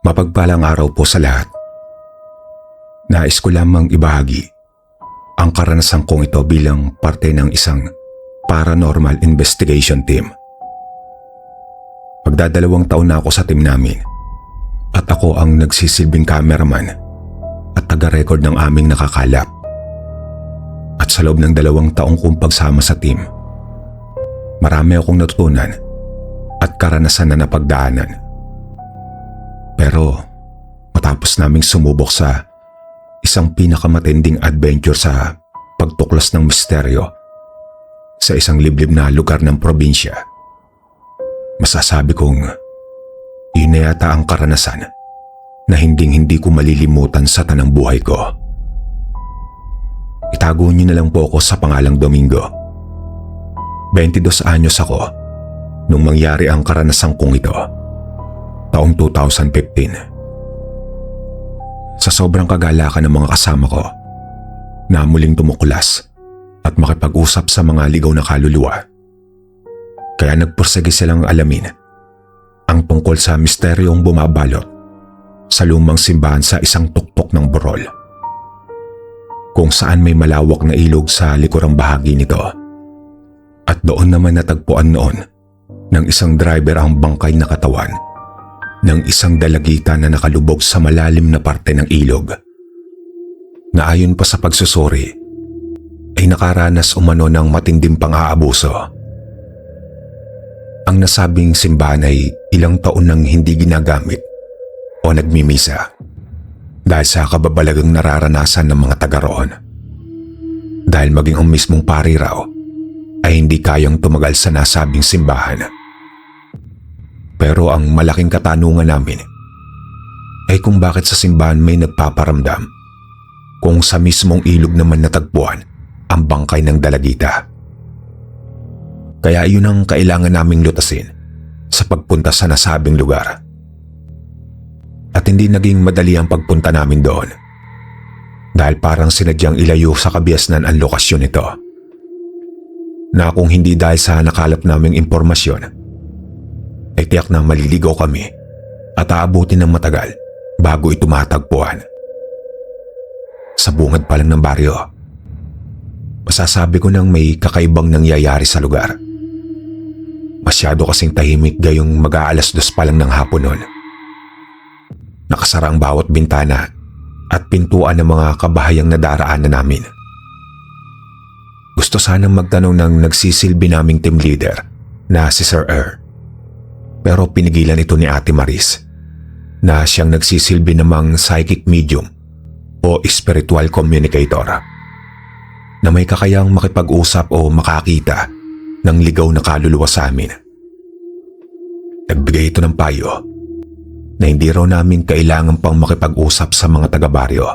Mapagpalang araw po sa lahat. Nais ko lamang ibahagi ang karanasan kong ito bilang parte ng isang paranormal investigation team. Magdadalawang taon na ako sa team namin at ako ang nagsisilbing cameraman at taga-record ng aming nakakalap. At sa loob ng 2 taong kong pagsama sa team, marami akong natutunan at karanasan na napagdaanan. Pero matapos naming sumubok sa isang pinakamatinding adventure sa pagtuklas ng misteryo sa isang liblib na lugar ng probinsya, masasabi kong yun na yata ang karanasan na hindi ko malilimutan sa tanang buhay ko. Itago niyo na lang po ako sa pangalang Domingo. 22 anyos ako nung mangyari ang karanasan kong ito. Taong 2015. Sa sobrang kagalakan ng mga kasama ko na muling tumuklas at makipag-usap sa mga ligaw na kaluluwa, kaya nagpursige silang alamin ang tungkol sa misteryong bumabalot sa lumang simbahan sa isang tuktok ng Borol, kung saan may malawak na ilog sa likurang bahagi nito. At doon naman natagpuan noon ng isang driver ang bangkay na katawan ng isang dalagita na nakalubog sa malalim na parte ng ilog, na ayon pa sa pagsusuri ay nakaranas umano ng matinding pang-aabuso. Ang nasabing simbahan ay ilang taon nang hindi ginagamit o nagmimisa dahil sa kababalagang nararanasan ng mga taga roon. Dahil maging ang mismong pari raw ay hindi kayang tumagal sa nasabing simbahan. Pero ang malaking katanungan namin ay kung bakit sa simbahan may nagpaparamdam kung sa mismong ilog naman natagpuan ang bangkay ng dalagita. Kaya yun ang kailangan naming lutasin sa pagpunta sa nasabing lugar. At hindi naging madali ang pagpunta namin doon dahil parang sinadyang ilayo sa kabiasnan ang lokasyon nito, na kung hindi dahil sa nakalap naming impormasyon ay tiyak na maliligaw kami at aabutin ng matagal bago ito matagpuan. Sa bungad pa lang ng baryo, masasabi ko nang may kakaibang nangyayari sa lugar. Masyado kasing tahimik gayong mag-aalas 2 pa lang ng hapon noon. Nakasara ang bawat bintana at pintuan ng mga kabahayang nadaraanan namin. Gusto sanang magtanong ng nagsisilbi naming team leader na si Sir pero pinigilan ito ni Ate Maris, na siyang nagsisilbi namang psychic medium o spiritual communicator, na may kakayang makipag-usap o makakita ng ligaw na kaluluwa sa amin. Nagbigay ito ng payo na hindi raw namin kailangan pang makipag-usap sa mga taga-baryo,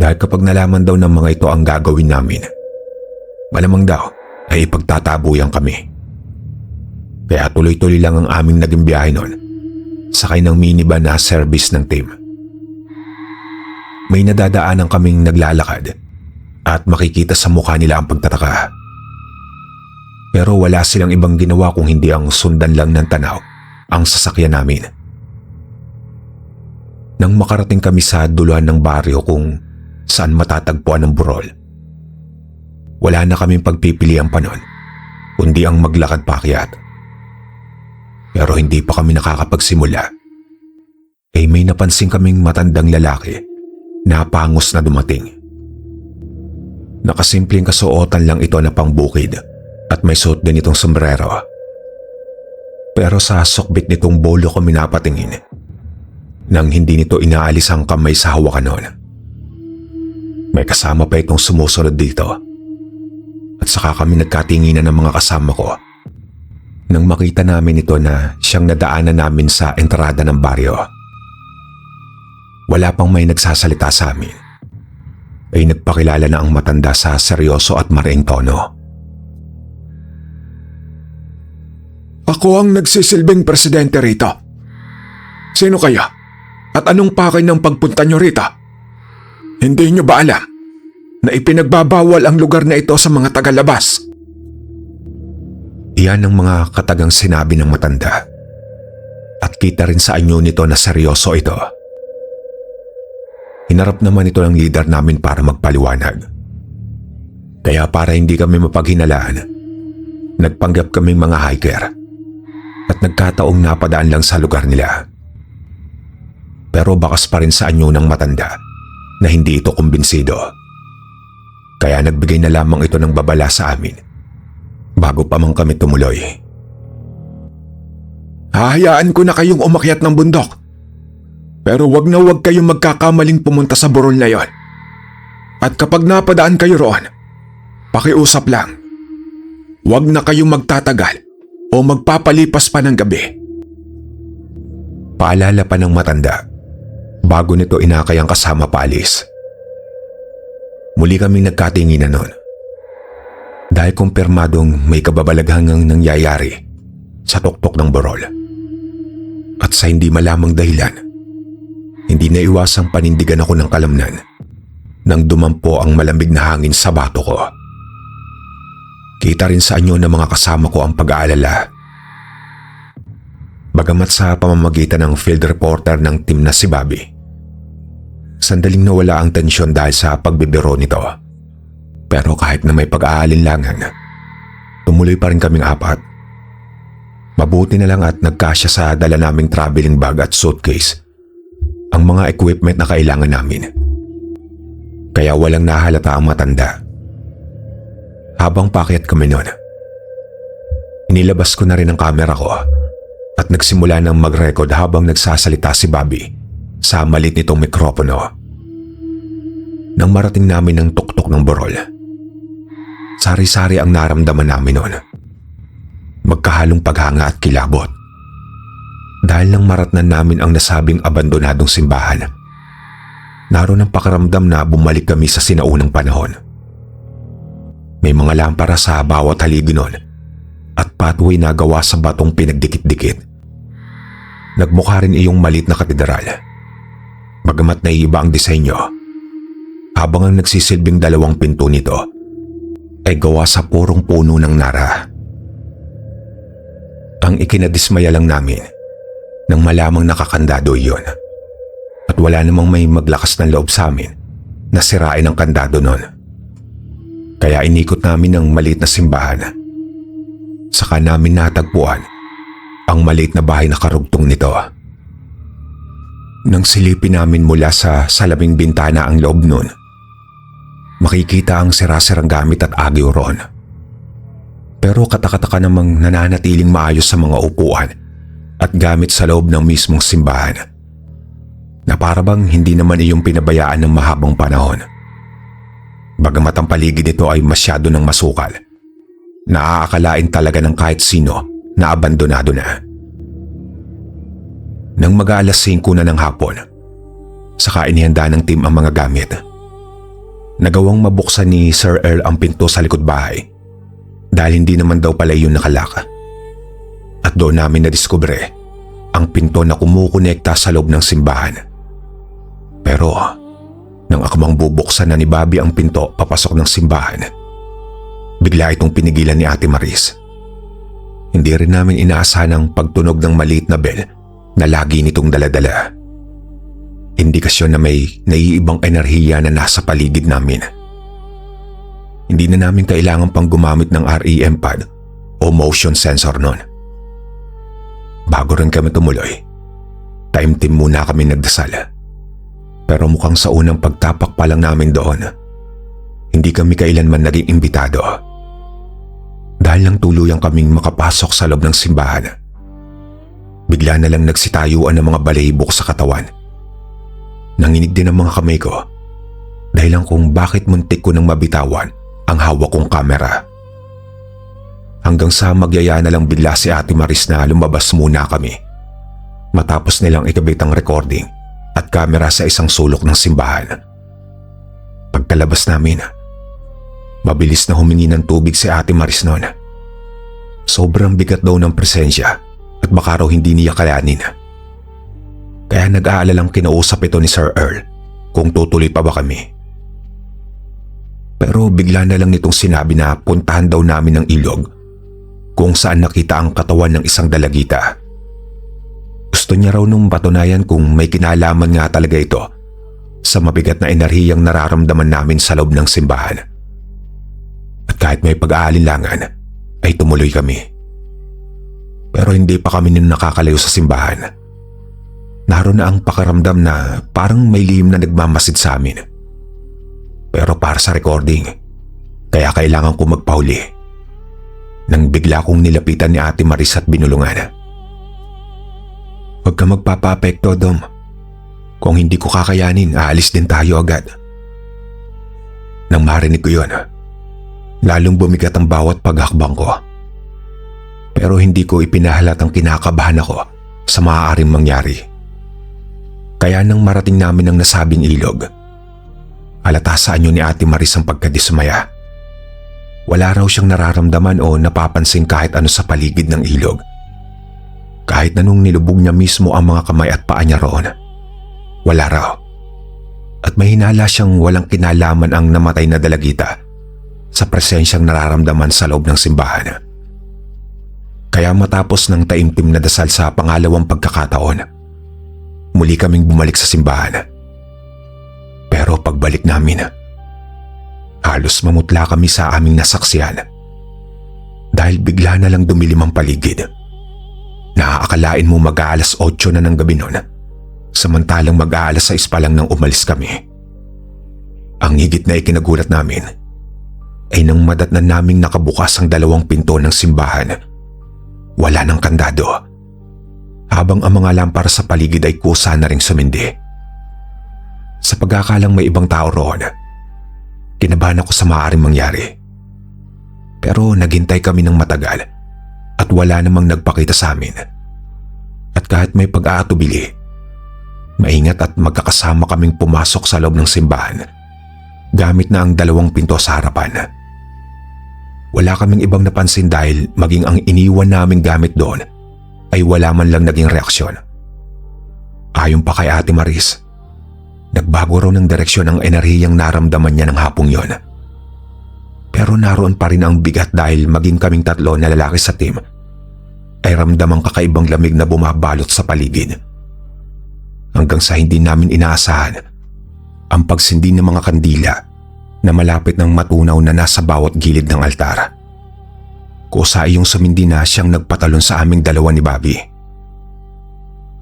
dahil kapag nalaman daw ng mga ito ang gagawin namin, malamang daw ay ipagtatabuyan kami. Kaya tuloy-tuloy lang ang aming naging biyahe noon, sakay ng minivan na service ng team. May nadadaanan kaming naglalakad at makikita sa mukha nila ang pagtataka. Pero wala silang ibang ginawa kung hindi ang sundan lang ng tanaw ang sasakyan namin. Nang makarating kami sa duluhan ng baryo kung saan matatagpuan ang Borol, wala na kaming pagpipilian pa noon kundi ang maglakad paakyat. Pero hindi pa kami nakakapagsimula ay may napansin kaming matandang lalaki na pangos na dumating. Nakasimpleng kasuotan lang ito na pangbukid at may suot din itong sombrero. Pero sa sukbit nitong bolo kami napatingin nang hindi nito inaalis ang kamay sa hawakan noon. May kasama pa itong sumusunod dito at saka kami nagkatinginan ng mga kasama ko nang makita namin ito na siyang nadaanan namin sa entrada ng baryo. Wala pang may nagsasalita sa amin ay nagpakilala na ang matanda sa seryoso at mariing tono. Ako ang nagsisilbing presidente rito. Sino kaya? At anong pakay ng pagpunta nyo rito? Hindi nyo ba alam na ipinagbabawal ang lugar na ito sa mga tagalabas? Iyan ang mga katagang sinabi ng matanda. At At kita rin sa anyo nito na seryoso ito. Hinarap naman ito ng leader namin para magpaliwanag. Kaya para hindi kami mapaghinalaan, nagpanggap kaming mga hiker at nagkataong napadaan lang sa lugar nila. Pero bakas pa rin sa anyo ng matanda na hindi ito kumbinsido. Kaya nagbigay na lamang ito ng babala sa amin bago pa man kami tumuloy. Hahayaan ko na kayong umakyat ng bundok. Pero wag na wag kayong magkakamaling pumunta sa burol na yon. At kapag napadaan kayo roon, pakiusap lang. Wag na kayong magtatagal o magpapalipas pa ng gabi. Paalala pa ng matanda bago nito inakay ang kasama paalis. Muli kaming nagkatinginan noon. Dahil kumpirmadong may kababalaghangang nangyayari sa tuktok ng burol. At sa hindi malamang dahilan, hindi na iwasang panindigan ako ng kalamnan nang dumampo ang malamig na hangin sa bato ko. Kita rin sa anyo ng mga kasama ko ang pag-aalala. Bagamat sa pamamagitan ng field reporter ng team na si Bobby, sandaling nawala ang tensyon dahil sa pagbibiro nito. Pero kahit na may pag-aalinlangan, tumuloy pa rin kaming apat. Mabuti na lang at nagkasya sa dala naming traveling bag at suitcase ang mga equipment na kailangan namin. Kaya walang nahalata ang matanda. Habang paakyat kami noon, inilabas ko na rin ang kamera ko at nagsimula ng mag-record habang nagsasalita si Bobby sa maliit nitong mikropono. Nang marating namin ang tuktok ng burol, sari-sari ang naramdaman namin noon. Magkahalong paghanga at kilabot. Dahil nang maratnan namin ang nasabing abandonadong simbahan, naroon ang pakiramdam na bumalik kami sa sinaunang panahon. May mga lampara sa bawat haligi noon at pathway na gawa sa batong pinagdikit-dikit. Nagmukha rin iyong maliit na katedral. Bagamat naiiba ang disenyo, habang ang nagsisilbing dalawang pinto nito ay gawa sa purong puno ng nara. Ang ikinadismaya lang namin nang malamang nakakandado iyon. At wala namang may maglakas ng loob sa amin na sirain ang kandado noon. Kaya inikot namin ang maliit na simbahan. Saka namin natagpuan ang maliit na bahay na karugtong nito. Nang silipin namin mula sa salabing bintana ang loob noon, makikita ang sira-sirang gamit at agyo roon. Pero katakataka namang nananatiling maayos sa mga upuan at gamit sa loob ng mismong simbahan, na parabang hindi naman iyong pinabayaan ng mahabang panahon. Bagamat ang paligid nito ay masyado ng masukal, naaakalain talaga ng kahit sino na abandonado na. Nang mag-aalas 5 na ng hapon, saka inihanda ng team ang mga gamit. Nagawang mabuksan ni Sir Earl ang pinto sa likod bahay dahil hindi naman daw pala iyon nakalaka. At doon namin nadiskubre ang pinto na kumukonekta sa loob ng simbahan. Pero nang akmang bubuksan na ni Bobby ang pinto papasok ng simbahan, bigla itong pinigilan ni Ate Maris. Hindi rin namin inaasahan ang pagtunog ng maliit na bell na lagi nitong daladala. Indikasyon na may naiibang enerhiya na nasa paligid namin. Hindi na namin kailangan pang gumamit ng REM pad o motion sensor noon. Bago rin kami tumuloy, time team muna kami nagdasal. Pero mukhang sa unang pagtapak pa lang namin doon, hindi kami kailanman naging imbitado. Dahil lang tuluyang kaming makapasok sa loob ng simbahan, bigla na lang nagsitayuan ng mga balahibok sa katawan. Nanginig din ang mga kamay ko dahil lang kung bakit muntik ko nang mabitawan ang hawak kong kamera. Hanggang sa magyaya na lang bigla si Ate Maris na lumabas muna kami matapos nilang ikabit ang recording at kamera sa isang sulok ng simbahan. Pagkalabas namin, mabilis na humingi ng tubig si Ate Maris noon. Sobrang bigat daw ng presensya at baka raw hindi niya kayanin. Kaya nag-aalalang kinausap ito ni Sir Earl kung tutuloy pa ba kami. Pero bigla na lang nitong sinabi na puntahan daw namin ang ilog kung saan nakita ang katawan ng isang dalagita. Gusto niya raw nung patunayan kung may kinalaman nga talaga ito sa mabigat na enerhiyang nararamdaman namin sa loob ng simbahan. At kahit may pag-aalinlangan, ay tumuloy kami. Pero hindi pa kami nakakalayo sa simbahan. Naroon na ang pakiramdam na parang may lihim na nagmamasid sa amin. Pero para sa recording, kaya kailangan ko magpahuli. Nang bigla kong nilapitan ni Ate Maris at binulungan. Huwag ka magpapa-apekto, Dom. Kung hindi ko kakayanin, aalis din tayo agad. Nang marinig ko yun, lalong bumigat ang bawat paghakbang ko. Pero hindi ko ipinahalatang kinakabahan ako sa maaaring mangyari. Kaya nang marating namin ang nasabing ilog, halata sa anyo ni Ate Maris ang pagkadismaya. Wala raw siyang nararamdaman o napapansin kahit ano sa paligid ng ilog. Kahit na nung nilubog niya mismo ang mga kamay at paa niya roon, wala raw. At may hinala siyang walang kinalaman ang namatay na dalagita sa presensyang nararamdaman sa loob ng simbahan. Kaya matapos ng taimtim na dasal sa pangalawang pagkakataon, muli kaming bumalik sa simbahan. Pero pagbalik namin, halos mamutla kami sa aming nasaksihan dahil bigla na lang dumilim ang paligid. Naaakalain mo mag-aalas 8 na ng gabi noon, samantalang mag-aalas 6 pa lang nang umalis kami. Ang higit na ikinagulat namin ay nang madatnan naming nakabukas ang dalawang pinto ng simbahan. Wala ng kandado, habang ang mga lampara sa paligid ay kusa na ring sumindi. Sa pagkakalang may ibang tao roon, kinabahan ako sa maaaring mangyari. Pero naghintay kami ng matagal at wala namang nagpakita sa amin. At kahit may pag-aatubili, maingat at magkakasama kaming pumasok sa loob ng simbahan gamit na ang dalawang pinto sa harapan. Wala kaming ibang napansin dahil maging ang iniwan naming gamit doon ay wala man lang naging reaksyon. Ayon pa kay Ate Maris, nagbago raw ng direksyon ang enerhiyang naramdaman niya ng hapong yon. Pero naroon pa rin ang bigat dahil maging kaming tatlo na lalaki sa team ay ramdam ang kakaibang lamig na bumabalot sa paligid. Hanggang sa hindi namin inaasahan ang pagsindi ng mga kandila na malapit ng matunaw na nasa bawat gilid ng altar. Kusa iyong sumindi na siyang nagpatalon sa aming dalawa ni Bobby.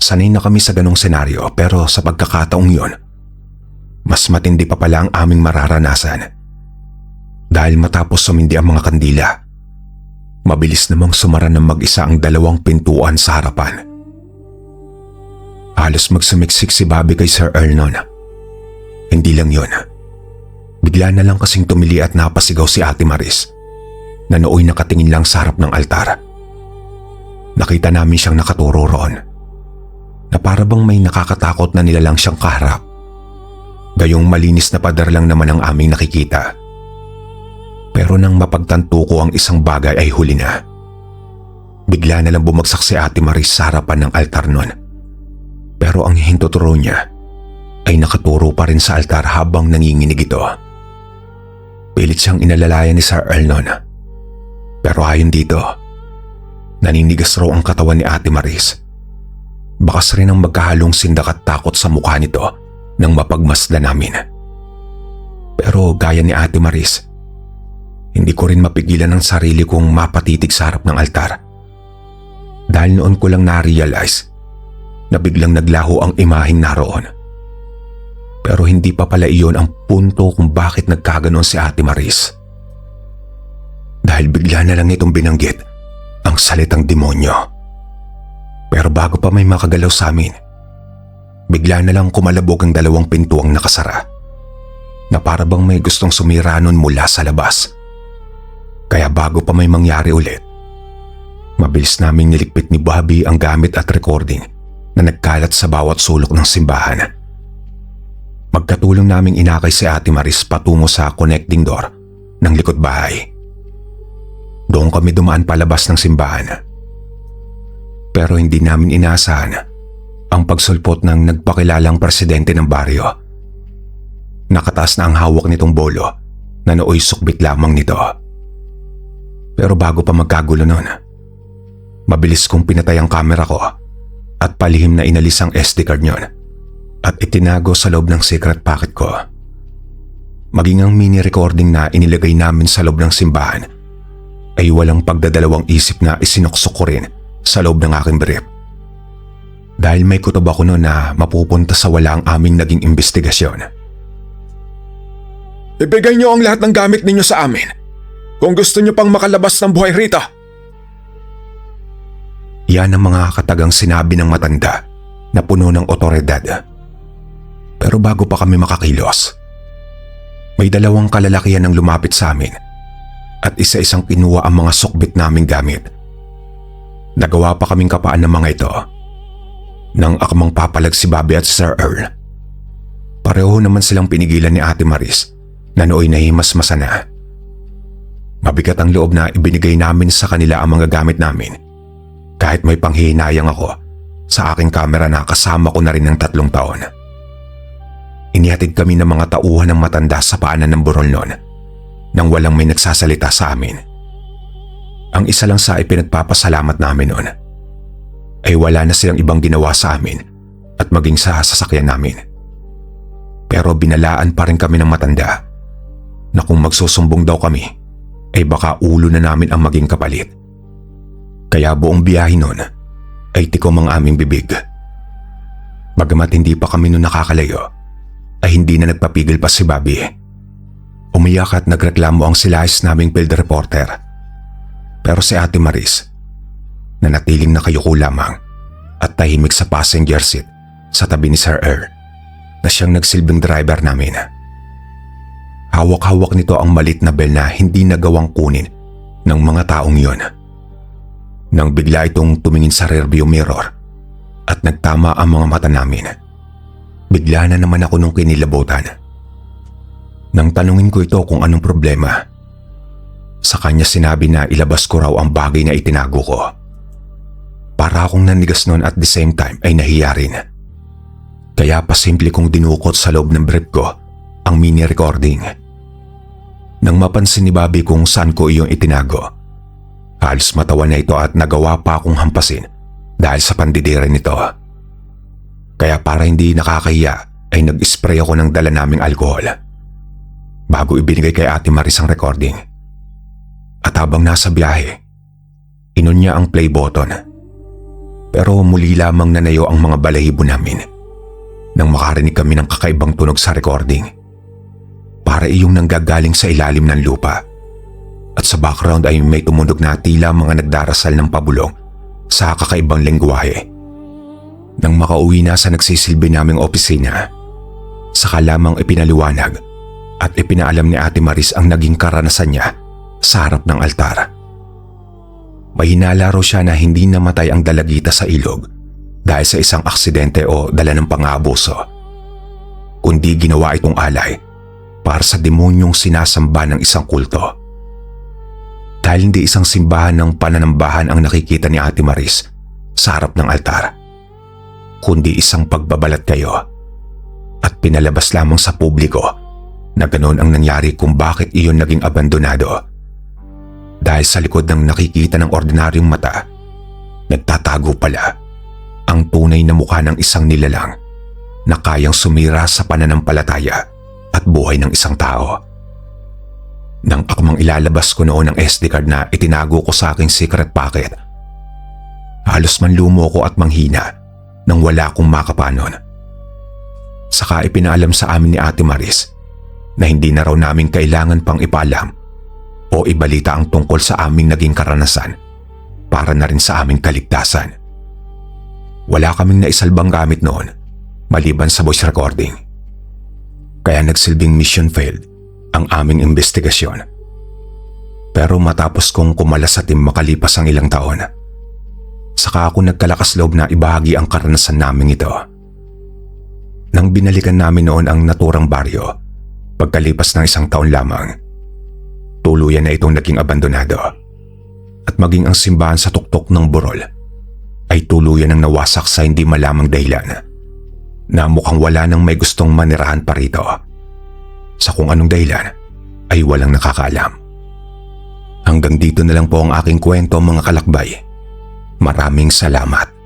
Sanay na kami sa ganong senaryo pero sa pagkakataong yon, mas matindi pa pala ang aming mararanasan. Dahil matapos sumindi ang mga kandila, mabilis namang sumara ng mag-isa ang dalawang pintuan sa harapan. Halos magsumiksik si Bobby kay Sir Earl noon. Hindi lang yun. Bigla na lang kasing tumili at napasigaw si Ate Maris na nooy nakatingin lang sa harap ng altar. Nakita namin siyang nakaturo roon na para bang may nakakatakot na nilalang siyang kaharap. Gayong malinis na pader lang naman ang aming nakikita. Pero nang mapagtanto ko ang isang bagay ay huli na. Bigla na lang bumagsak si Ate Maris sa harapan ng altar nun. Pero ang hintuturo niya ay nakaturo pa rin sa altar habang nanginginig ito. Pilit siyang inalalayan ni Sir Earl nun. Pero ayon dito, naninigas raw ang katawan ni Ate Maris. Bakas rin ang magkahalong sindak at takot sa mukha nito nang mapagmasdan namin. Pero gaya ni Ate Maris, hindi ko rin mapigilan ang sarili kong mapatitig sa harap ng altar. Dahil noon ko lang na-realize na biglang naglaho ang imaheng naroon. Pero hindi pa pala iyon ang punto kung bakit nagkaganon si Ate Maris. Dahil bigla na lang itong binanggit ang salitang demonyo. Pero bago pa may makagalaw sa amin, bigla na lang kumalabog ang dalawang pintuang nakasara na para bang may gustong sumira nun mula sa labas. Kaya bago pa may mangyari ulit, mabilis naming niligpit ni Bobby ang gamit at recording na nagkalat sa bawat sulok ng simbahan. Magkatulong naming inakay si Ate Maris patungo sa connecting door ng likod bahay. Doon kami dumaan palabas ng simbahan. Pero hindi namin inaasahan ang pagsulpot ng nagpakilalang presidente ng baryo. Nakataas na ang hawak nitong bolo na nooy sukbit lamang nito. Pero bago pa magkagulo nun, mabilis kong pinatay ang kamera ko at palihim na inalis ang SD card niyon at itinago sa loob ng secret pocket ko. Maging ang mini recording na inilagay namin sa loob ng simbahan ay walang pagdadalawang isip na isinuksok ko rin sa loob ng aking brief. Dahil may kutob ako noon na mapupunta sa wala ang aming naging investigasyon. Ibigay niyo ang lahat ng gamit ninyo sa amin kung gusto niyo pang makalabas ng buhay rito. Yan ang mga katagang sinabi ng matanda na puno ng otoridad. Pero bago pa kami makakilos, may dalawang kalalakihan ang lumapit sa amin at isa-isang kinuha ang mga sukbit naming gamit. Nagawa pa kaming kapaan ng mga ito nang akmang papalag si Bobby at Sir Earl. Pareho naman silang pinigilan ni Ate Maris na nooy nahimasmasa na. Mabigat ang loob na ibinigay namin sa kanila ang mga gamit namin kahit may panghihinayang ako sa aking kamera na kasama ko na rin ng 3 taon. Inihatid kami ng mga tauhan ng matanda sa paanan ng burol noon nang walang may nagsasalita sa amin. Ang isa lang sa ipinagpapasalamat namin noon ay wala na silang ibang ginawa sa amin at maging sa sasakyan namin. Pero binalaan pa rin kami ng matanda na kung magsusumbong daw kami ay baka ulo na namin ang maging kapalit. Kaya buong biyahe noon ay tikom ang aming bibig. Bagamat hindi pa kami noon nakakalayo, ay hindi na nagpapigil pa si Bobby. Umiyak at nagreklamo ang silahis naming field reporter. Pero si Ate Maris, na natiling nakayuko lamang at tahimik sa passenger seat sa tabi ni Sir Earl, na siyang nagsilbing driver namin. Hawak-hawak nito ang malit na bell na hindi nagawang kunin ng mga taong yon. Nang bigla itong tumingin sa rearview mirror at nagtama ang mga mata namin, bigla na naman ako nung kinilabutan. Nang tanungin ko ito kung anong problema, sa kanya sinabi na ilabas ko raw ang bagay na itinago ko. Para akong nanigas noon at the same time ay nahiya rin. Kaya pasimple kong dinukot sa loob ng brief ko ang mini recording. Nang mapansin ni Bobby kung saan ko iyon itinago, halos matawa na ito at nagawa pa akong hampasin dahil sa pandidira nito. Kaya para hindi nakakahiya ay nag-spray ako ng dala naming alkohol bago ibinigay kay Ate Maris ang recording. At habang nasa biyahe, inon niya ang play button. Pero muli lamang nanayo ang mga balahibo namin nang makarinig kami ng kakaibang tunog sa recording. Para iyong nanggagaling sa ilalim ng lupa. At sa background ay may tumunog na tila mga nagdarasal ng pabulong sa kakaibang lengguwahe. Nang makauwi na sa nagsisilbi naming opisina, saka lamang ipinaliwanag at ipinaalam ni Ate Maris ang naging karanasan niya sa harap ng altar. May hinala raw siya na hindi namatay ang dalagita sa ilog dahil sa isang aksidente o dala ng pang-aabuso, kundi ginawa itong alay para sa demonyong sinasamba ng isang kulto. Dahil hindi isang simbahan ng pananambahan ang nakikita ni Ate Maris sa harap ng altar, kundi isang pagbabalat kayo at pinalabas lamang sa publiko na ganoon ang nangyari kung bakit iyon naging abandonado. Dahil sa likod ng nakikita ng ordinaryong mata, nagtatago pala ang tunay na mukha ng isang nilalang na kayang sumira sa pananampalataya at buhay ng isang tao. Nang akmang ilalabas ko noon ang SD card na itinago ko sa aking secret pocket, halos manlumo ko at manghina nang wala akong makapanon. Saka ipinaalam sa amin ni Ate Maris na hindi na raw namin kailangan pang ipaalam o ibalita ang tungkol sa aming naging karanasan para na rin sa aming kaligtasan. Wala kaming naisalbang gamit noon maliban sa voice recording. Kaya nagsilbing mission failed ang aming investigasyon. Pero matapos kong kumalasatim makalipas ang ilang taon, saka ako nagkalakas loob na ibahagi ang karanasan namin ito. Nang binalikan namin noon ang naturang baryo, pagkalipas ng 1 taon lamang, tuluyan na itong naging abandonado at maging ang simbahan sa tuktok ng burol ay tuluyan ng nawasak sa hindi malamang dahilan na mukhang wala nang may gustong manirahan pa rito. Sa kung anong dahilan ay walang nakakaalam. Hanggang dito na lang po ang aking kwento, mga kalakbay. Maraming salamat.